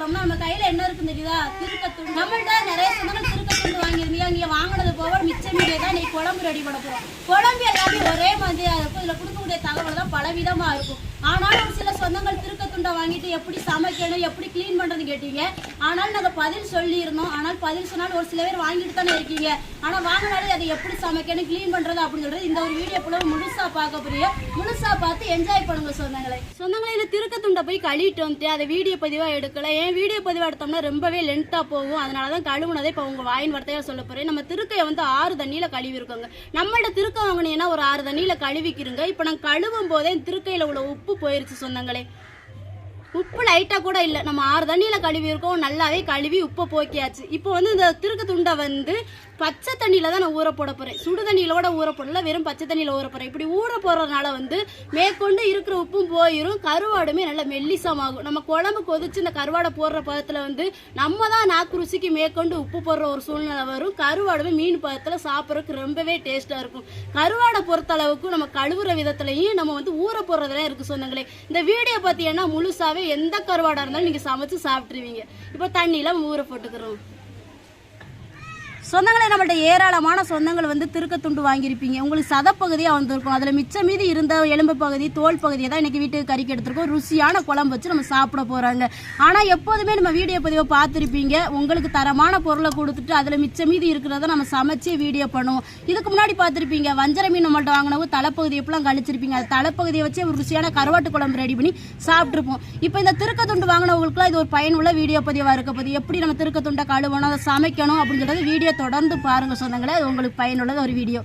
போறோம்னா நம்ம கையில என்ன இருக்குன்னு தெரியுதா? திருக்கத்துண்டு. நம்மள்ட்ட நிறைய சொந்தங்கள் திருக்கத்துண்டு வாங்கியிருந்தீங்க. நீங்க வாங்கினது போக மிச்சம் மீடியை தான் நீ குழம்பு ரெடி பண்ண போறோம். குழம்பு எல்லாமே ஒரே மாதிரியா இருக்கும். இதுல கொடுக்கக்கூடிய தகவல் தான் பலவிதமா இருக்கும். ஆனாலும் சில சொந்தங்கள் திருக்கத்துண்டை வாங்கிட்டு எப்படி சமைக்கணும் எப்படி கிளீன் பண்றதுன்னு கேட்டீங்க. ஆனால் நாங்கள் பதில் சொல்லியிருந்தோம். ஆனால் பதில் சொன்னாலும் ஒரு சில பேர் வாங்கிட்டு தானே இருக்கீங்க. ஆனால் வாங்கினாலே அதை எப்படி சமைக்கணும் கிளீன் பண்றது அப்படின்னு சொல்றது இந்த ஒரு வீடியோ போல முழுசா பார்க்க போறீங்க. முழுசா பார்த்து என்ஜாய் பண்ணுங்க சொந்தங்களை. இந்த திருக்கத்துண்டை போய் கழுவிட்டு வந்துட்டு அதை வீடியோ பதிவா எடுக்கல. ஏன் வீடியோ பதிவா எடுத்தோம்னா ரொம்பவே லென்த்தா போகும். அதனாலதான் கழுவுனதை இப்போ உங்க வாயின் வார்த்தையா சொல்ல போறேன். நம்ம திருக்கையை வந்து 6 தண்ணியில கழுவி இருக்கோங்க. நம்மள்ட்ட திருக்க வாங்கினீங்கன்னா ஒரு 6 தண்ணியில கழுவிக்கிறோங்க. இப்போ நான் கழுவும் போதே திருக்கையில உள்ள உப்பு போயிருச்சு சொந்தங்களே. உப்பு லைட்டாக கூட இல்லை. நம்ம 6 தண்ணியில் கழுவி இருக்கோம். நல்லாவே கழுவி உப்பை போக்கியாச்சு. இப்போ வந்து இந்த திருக்க துண்டை வந்து பச்சை தண்ணியில் தான் நான் ஊற போட போகிறேன். சுடு தண்ணியிலோட ஊற போடல, வெறும் பச்சை தண்ணியில் ஊற போகிறேன். இப்படி ஊற போடுறதுனால வந்து மேற்கொண்டு இருக்கிற உப்பும் போயிடும், கருவாடுமே நல்லா மெல்லிசமாகும். நம்ம குழம்பு கொதிச்சு இந்த கருவாடை போடுற பதத்தில் வந்து நம்ம தான் நாக்கு ருசிக்கு மேற்கொண்டு உப்பு போடுற ஒரு சூழ்நிலை வரும். கருவாடுமே மீன் பதத்தில் சாப்பிட்றதுக்கு ரொம்பவே டேஸ்ட்டாக இருக்கும். கருவாடை பொறுத்தளவுக்கு நம்ம கழுவுற விதத்துலையும் நம்ம வந்து ஊற போடுறதுலாம் இருக்குது சொந்தங்களே. இந்த வீடியோ பார்த்தீங்கன்னா முழுசாவே எந்த கருவாடா இருந்தாலும் நீங்க சமைச்சு சாப்பிட்டுருவீங்க. இப்போ தண்ணியில ஊற போட்டுக்கிறோம் சொந்தங்களே. நம்மள்ட்ட ஏராளமான சொந்தங்கள் வந்து திருக்கத்துண்டு வாங்கியிருப்பீங்க. உங்களுக்கு சதப்பகுதியாக வந்திருக்கும். அதில் மிச்சம் மீதி இருந்த எலும்பு பகுதி தோல் பகுதியை தான் இன்றைக்கி வீட்டுக்கு கறிக்கு எடுத்துருக்கோம். ருசியான குழம்பு வச்சு நம்ம சாப்பிட போகிறாங்க. ஆனால் எப்போதுமே நம்ம வீடியோ பதிவை பார்த்துருப்பீங்க. உங்களுக்கு தரமான பொருளை கொடுத்துட்டு அதில் மிச்சம் மீதி இருக்கிறத நம்ம சமைச்சு வீடியோ பண்ணுவோம். இதுக்கு முன்னாடி பார்த்துருப்பீங்க வஞ்சர மீன் நம்மள்ட்ட வாங்கினவும் தலைப்பகுதி எப்பெல்லாம் கழிச்சிருப்பீங்க. அது தலைப்பகுதியை வச்சு ஒரு ருசியான கருவாட்டு குழம்பு ரெடி பண்ணி சாப்பிட்ருப்போம். இப்போ இந்த திருக்கத்துண்டு வாங்கினவங்களுக்குலாம் இது ஒரு பயனுள்ள வீடியோ பதிவாக இருக்க போது. எப்படி நம்ம திருக்கத்துண்டை கழுவணும், அதை சமைக்கணும் அப்படின்னு சொல்றது வீடியோ தொடர்ந்து பாருங்க சொந்தங்களே. அது உங்களுக்கு பயனுள்ளது ஒரு வீடியோ.